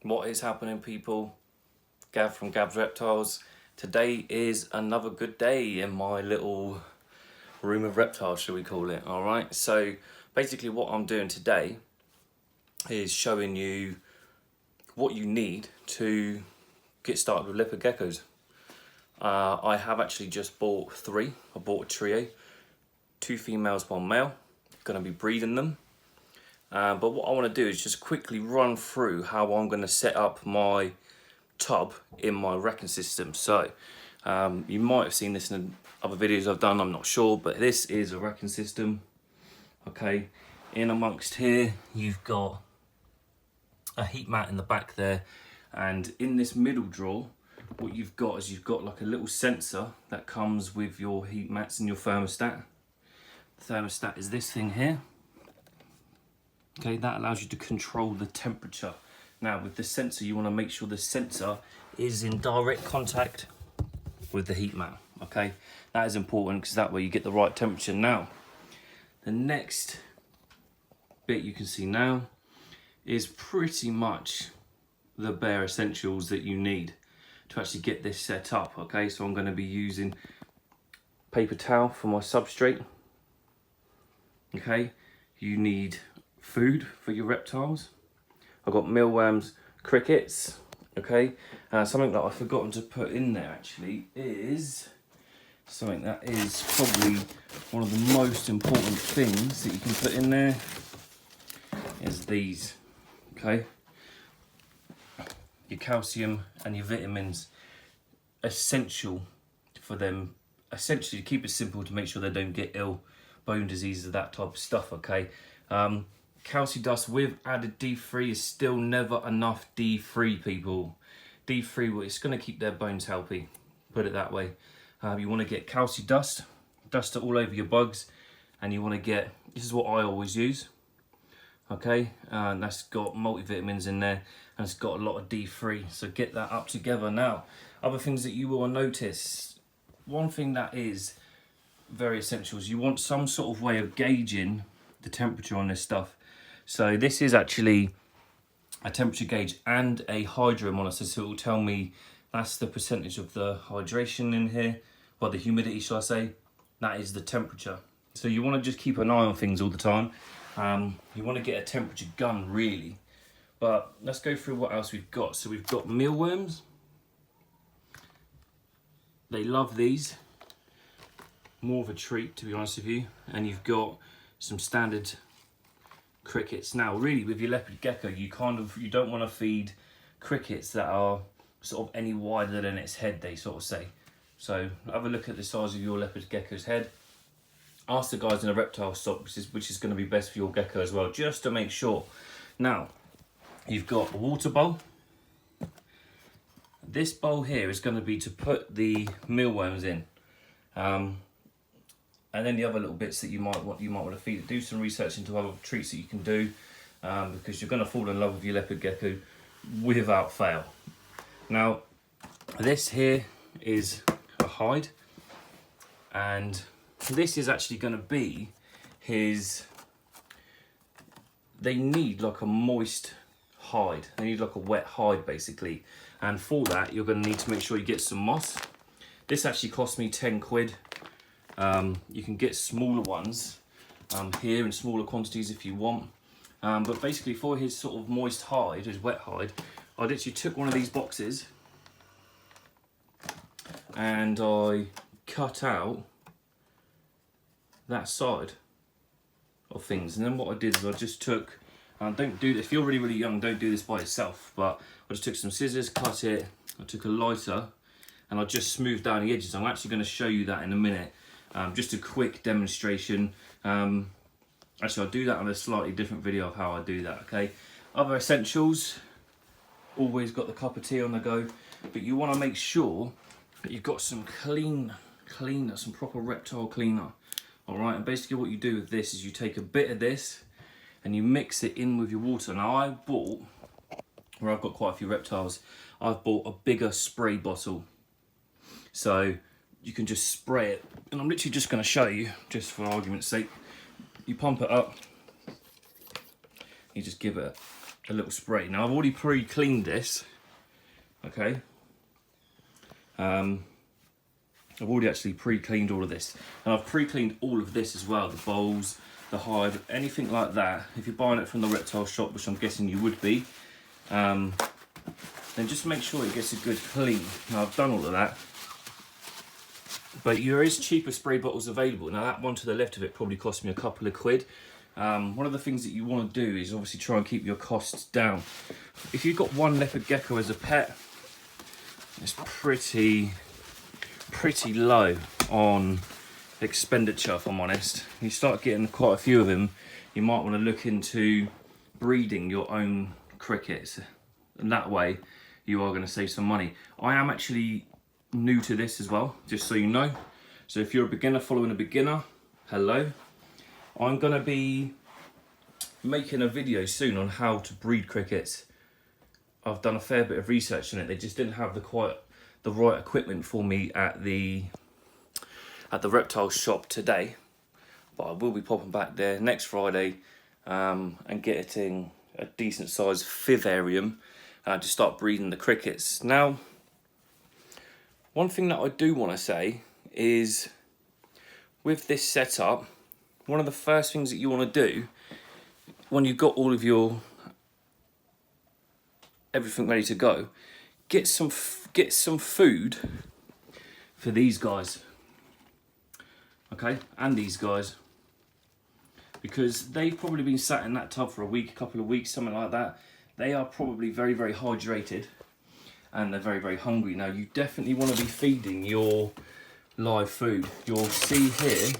What is happening, people? Gav from Gav's Reptiles. Today is another good day in my little room of reptiles, shall we call it. Alright, so basically what I'm doing today is showing you what you need to get started with leopard geckos. I have actually just bought 3. I bought a trio, 2 females, 1 male. Going to be breeding them. But what I want to do is just quickly run through how I'm going to set up my tub in my racking system. So you might have seen this in other videos I've done, I'm not sure, but this is a racking system. Okay, in amongst here you've got a heat mat in the back there, and in this middle drawer what you've got is you've got like a little sensor that comes with your heat mats and your thermostat. The thermostat is this thing here. Okay, that allows you to control the temperature. Now with the sensor, you want to make sure the sensor is in direct contact with the heat mat. Okay, that is important because that way you get the right temperature. Now, the next bit you can see now is pretty much the bare essentials that you need to actually get this set up. Okay, so I'm going to be using paper towel for my substrate. Okay, you need food for your reptiles. I've got mealworms, crickets. Okay, something that I've forgotten to put in there actually is something that is probably one of the most important things that you can put in there is these. Okay, your calcium and your vitamins, essential for them, essentially to keep it simple, to make sure they don't get ill, bone diseases, that type of stuff. Okay, calci dust with added D3 is still never enough D3, people. D3, well, it's going to keep their bones healthy, put it that way. You want to get calci dust, dust it all over your bugs, and you want to get, this is what I always use, okay, and that's got multivitamins in there, and it's got a lot of D3, so get that up together. Now, other things that you will notice, one thing that is very essential is you want some sort of way of gauging the temperature on this stuff. So this is actually a temperature gauge and a hydro monitor, so it will tell me that's the percentage of the hydration in here, well, the humidity, shall I say, that is the temperature. So you want to just keep an eye on things all the time. You want to get a temperature gun really. But let's go through what else we've got. So we've got mealworms. They love these. More of a treat, to be honest with you. And you've got some standard crickets. Now really with your leopard gecko, you don't want to feed crickets that are sort of any wider than its head, they sort of say. So have a look at the size of your leopard gecko's head. Ask the guys in a reptile shop which is going to be best for your gecko as well, just to make sure. Now you've got a water bowl. This bowl here is going to be to put the mealworms in. And then the other little bits that you might want to feed it. Do some research into other treats that you can do, because you're going to fall in love with your leopard gecko without fail. Now, this here is a hide, and this is actually going to be his. They need like a moist hide. They need like a wet hide basically, and for that you're going to need to make sure you get some moss. This actually cost me 10 quid. You can get smaller ones here in smaller quantities if you want. But basically for his sort of moist hide, his wet hide, I literally took one of these boxes and I cut out that side of things. And then what I did is I just took, don't do this, if you're really, really young, don't do this by yourself, but I just took some scissors, cut it, I took a lighter, and I just smoothed down the edges. I'm actually going to show you that in a minute. Just a quick demonstration. Actually, I'll do that on a slightly different video of how I do that, okay? Other essentials, always got the cup of tea on the go, but you want to make sure that you've got some cleaner, some proper reptile cleaner, all right? And basically what you do with this is you take a bit of this and you mix it in with your water. Now I bought, where I've got quite a few reptiles, I've bought a bigger spray bottle. So you can just spray it, and I'm literally just going to show you, just for argument's sake. You pump it up, you just give it a little spray. Now I've already pre-cleaned this, okay. I've already actually pre-cleaned all of this, and I've pre-cleaned all of this as well, the bowls, the hive, anything like that. If you're buying it from the reptile shop, which I'm guessing you would be, then just make sure it gets a good clean. Now I've done all of that, but there is cheaper spray bottles available. Now that one to the left of it probably cost me a couple of quid. One of the things that you want to do is obviously try and keep your costs down. If you've got one leopard gecko as a pet, it's pretty low on expenditure, if I'm honest. You start getting quite a few of them, you might want to look into breeding your own crickets, and that way you are going to save some money. I am actually new to this as well, just so you know. So if you're a beginner following a beginner, hello. I'm going to be making a video soon on how to breed crickets. I've done a fair bit of research on it. They just didn't have the right equipment for me at the reptile shop today, but I will be popping back there next Friday and getting a decent sized vivarium to start breeding the crickets. Now, one thing that I do want to say is, with this setup, one of the first things that you want to do when you've got all of your everything ready to go, get some food for these guys, okay, and these guys, because they've probably been sat in that tub for a week, a couple of weeks, something like that. They are probably very, very hydrated, and they're very, very hungry. Now you definitely want to be feeding your live food. You'll see here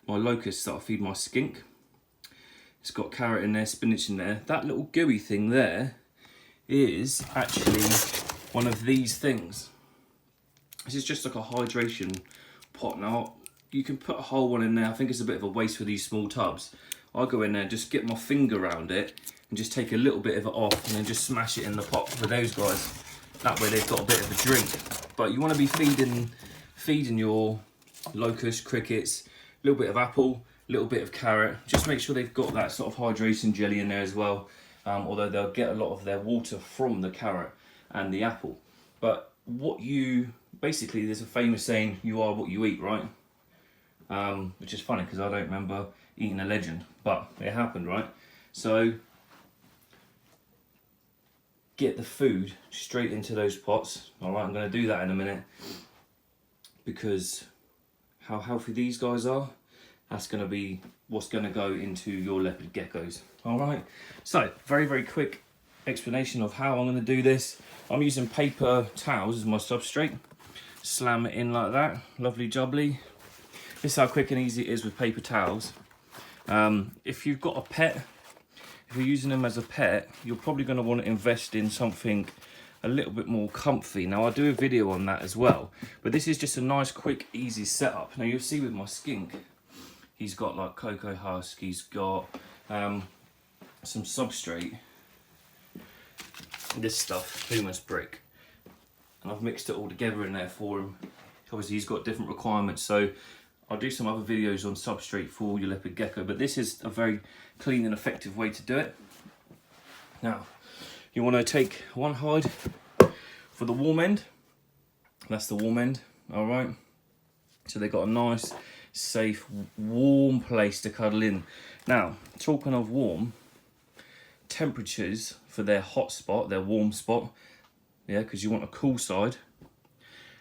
my locusts that I feed my skink. It's got carrot in there, spinach in there. That little gooey thing there is actually one of these things. This is just like a hydration pot. Now you can put a whole one in there. I think it's a bit of a waste for these small tubs. I go in there, just get my finger around it and just take a little bit of it off, and then just smash it in the pot for those guys. That way they've got a bit of a drink. But you want to be feeding your locust, crickets, a little bit of apple, a little bit of carrot. Just make sure they've got that sort of hydration jelly in there as well, although they'll get a lot of their water from the carrot and the apple. But basically, there's a famous saying, you are what you eat, right? Which is funny because I don't remember eating a legend, but it happened, right? So get the food straight into those pots. All right, I'm going to do that in a minute, because how healthy these guys are, that's going to be what's going to go into your leopard geckos. All right, so very, very quick explanation of how I'm going to do this. I'm using paper towels as my substrate. Slam it in like that, lovely jubbly. This is how quick and easy it is with paper towels. If you've got a pet, if you're using them as a pet, you're probably going to want to invest in something a little bit more comfy. Now, I'll do a video on that as well, but this is just a nice, quick, easy setup. Now, you'll see with my skink, he's got like cocoa husk, he's got some substrate, this stuff, humus brick, and I've mixed it all together in there for him. Obviously, he's got different requirements, so I'll do some other videos on substrate for your leopard gecko, but this is a very clean and effective way to do it. Now, you want to take one hide for the warm end. That's the warm end, all right? So they've got a nice, safe, warm place to cuddle in. Now, talking of warm, temperatures for their hot spot, their warm spot, yeah, because you want a cool side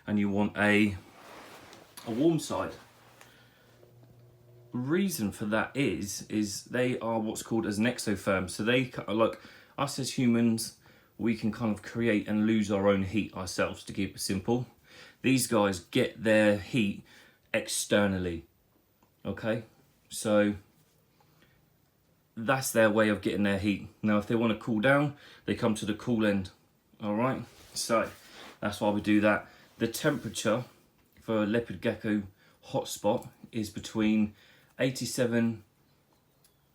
and you want a warm side. Reason for that is they are what's called as an exotherm. So they, like us as humans, we can kind of create and lose our own heat ourselves, to keep it simple. These guys get their heat externally, okay? So that's their way of getting their heat. Now, if they want to cool down, they come to the cool end, all right? So that's why we do that. The temperature for a leopard gecko hotspot is between 87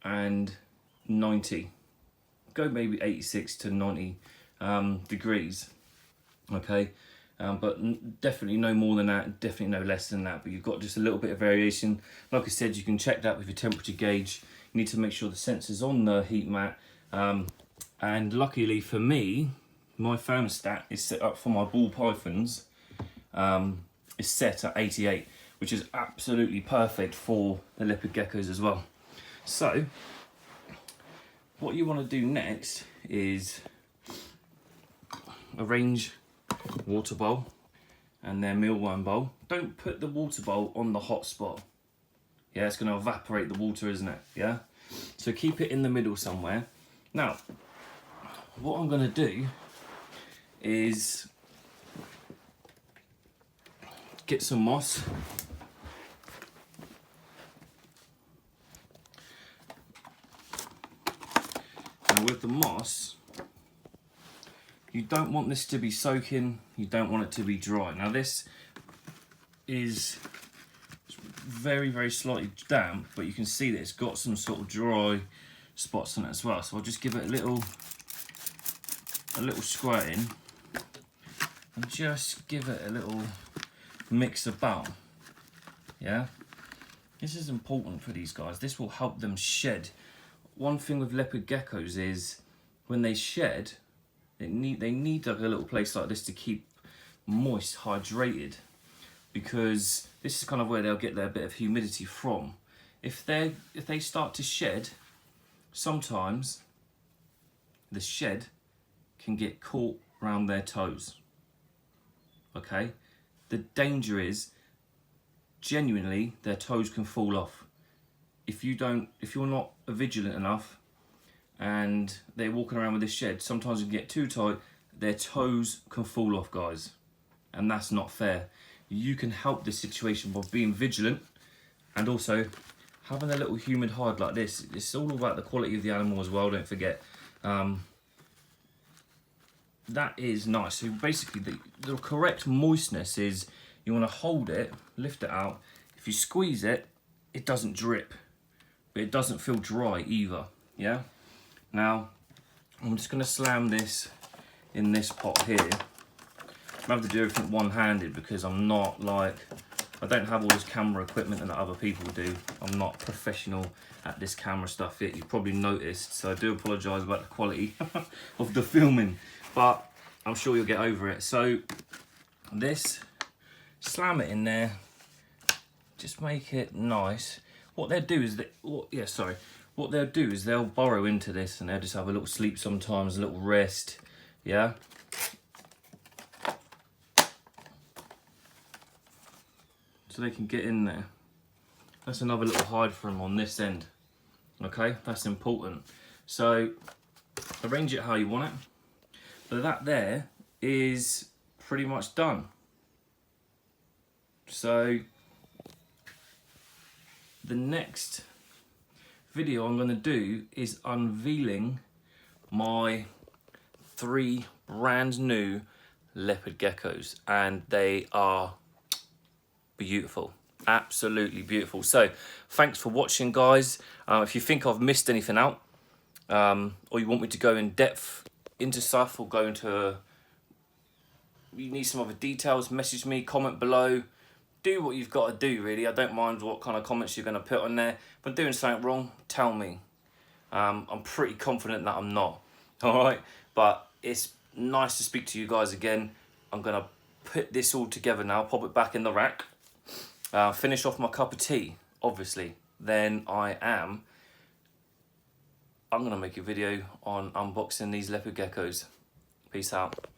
and 90. Go maybe 86 to 90 degrees, okay? But definitely no more than that, definitely no less than that, but you've got just a little bit of variation. Like I said, you can check that with your temperature gauge. You need to make sure the sensor's on the heat mat. And luckily for me, my thermostat is set up for my ball pythons. Is set at 88, which is absolutely perfect for the leopard geckos as well. So what you want to do next is arrange water bowl and their mealworm bowl. Don't put the water bowl on the hot spot. Yeah, it's going to evaporate the water, isn't it? Yeah. So keep it in the middle somewhere. Now, what I'm going to do is get some moss. Now with the moss, you don't want this to be soaking, you don't want it to be dry. Now this is very, very slightly damp, but you can see that it's got some sort of dry spots on it as well. So I'll just give it a little squirt in and just give it a little mix about. Yeah, this is important for these guys. This will help them shed. One thing with leopard geckos is when they shed, they need like a little place like this to keep moist, hydrated, because this is kind of where they'll get their bit of humidity from. If they start to shed, sometimes the shed can get caught around their toes. Okay, the danger is genuinely their toes can fall off. If you're not vigilant enough and they're walking around with this shed, sometimes it can get too tight, their toes can fall off, guys, and that's not fair. You can help this situation by being vigilant and also having a little humid hide like this. It's all about the quality of the animal as well, don't forget. That is nice. So basically the correct moistness is you want to hold it, lift it out. If you squeeze it, it doesn't drip, but it doesn't feel dry either. Yeah. Now I'm just going to slam this in this pot here. I have to do everything one-handed because I'm not like, I don't have all this camera equipment that other people do. I'm not professional at this camera stuff yet. You've probably noticed, so I do apologise about the quality of the filming, but I'm sure you'll get over it. So this, slam it in there, just make it nice. What they'll do is what they'll do is they'll burrow into this and they'll just have a little sleep sometimes, a little rest. Yeah. So they can get in there. That's another little hide for them on this end. Okay, that's important. So arrange it how you want it. But that there is pretty much done. So the next video I'm going to do is unveiling my 3 brand new leopard geckos, and they are beautiful, absolutely beautiful. So thanks for watching, guys. If you think I've missed anything out, or you want me to go in depth into stuff, or go into you need some other details, message me, comment below. Do what you've got to do, really. I don't mind what kind of comments you're going to put on there. If I'm doing something wrong, tell me. I'm pretty confident that I'm not. All right, but it's nice to speak to you guys again. I'm going to put this all together now, pop it back in the rack, finish off my cup of tea, obviously. Then I'm going to make a video on unboxing these leopard geckos. Peace out.